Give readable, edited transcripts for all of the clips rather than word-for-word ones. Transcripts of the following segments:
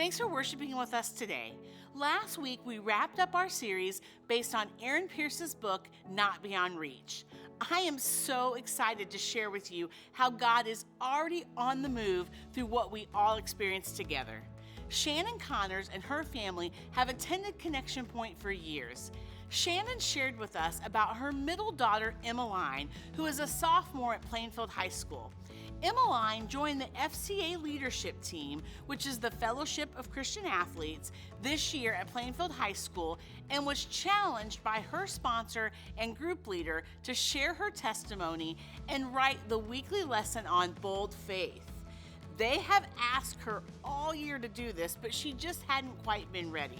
Thanks for worshiping with us today. Last week, we wrapped up our series based on Aaron Pierce's book, Not Beyond Reach. I am so excited to share with you how God is already on the move through what we all experienced together. Shannon Connors and her family have attended Connection Point for years. Shannon shared with us about her middle daughter, Emmeline, who is a sophomore at Plainfield High School. Emmeline joined the FCA leadership team, which is the Fellowship of Christian Athletes, this year at Plainfield High School, and was challenged by her sponsor and group leader to share her testimony and write the weekly lesson on bold faith. They have asked her all year to do this, but she just hadn't quite been ready.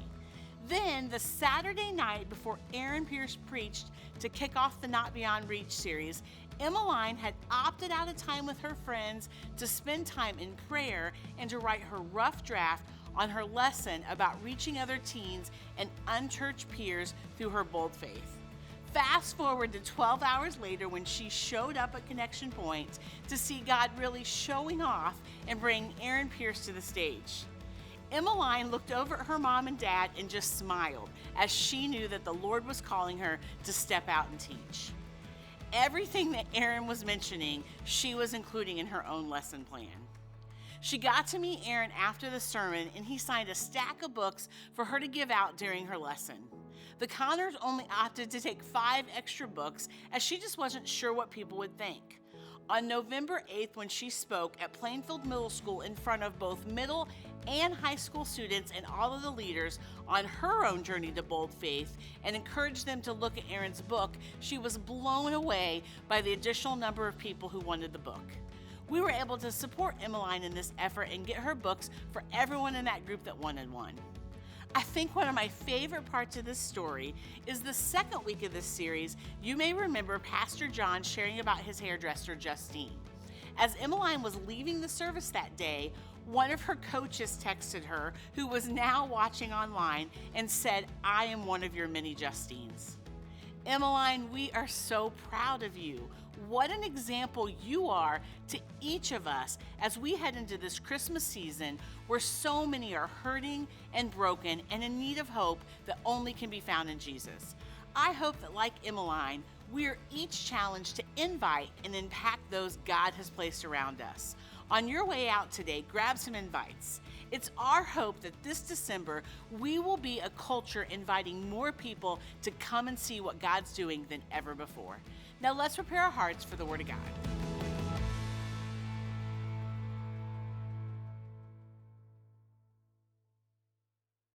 Then, the Saturday night before Aaron Pierce preached to kick off the Not Beyond Reach series, Emmeline had opted out of time with her friends to spend time in prayer and to write her rough draft on her lesson about reaching other teens and unchurched peers through her bold faith. Fast forward to 12 hours later when she showed up at Connection Point to see God really showing off and bringing Aaron Pierce to the stage. Emmeline looked over at her mom and dad and just smiled as she knew that the Lord was calling her to step out and teach. Everything that Aaron was mentioning, she was including in her own lesson plan. She got to meet Aaron after the sermon, and he signed a stack of books for her to give out during her lesson. The Connors only opted to take 5 extra books as she just wasn't sure what people would think. On November 8th, when she spoke at Plainfield Middle School in front of both middle and high school students and all of the leaders on her own journey to bold faith and encouraged them to look at Aaron's book, she was blown away by the additional number of people who wanted the book. We were able to support Emmeline in this effort and get her books for everyone in that group that wanted one. I think one of my favorite parts of this story is the second week of this series. You may remember Pastor John sharing about his hairdresser, Justine. As Emmeline was leaving the service that day, one of her coaches texted her, who was now watching online, and said, "I am one of your many Justines." Emmeline, we are so proud of you. What an example you are to each of us as we head into this Christmas season where so many are hurting and broken and in need of hope that only can be found in Jesus. I hope that, like Emmeline, we are each challenged to invite and impact those God has placed around us. On your way out today, grab some invites. It's our hope that this December, we will be a culture inviting more people to come and see what God's doing than ever before. Now let's prepare our hearts for the Word of God.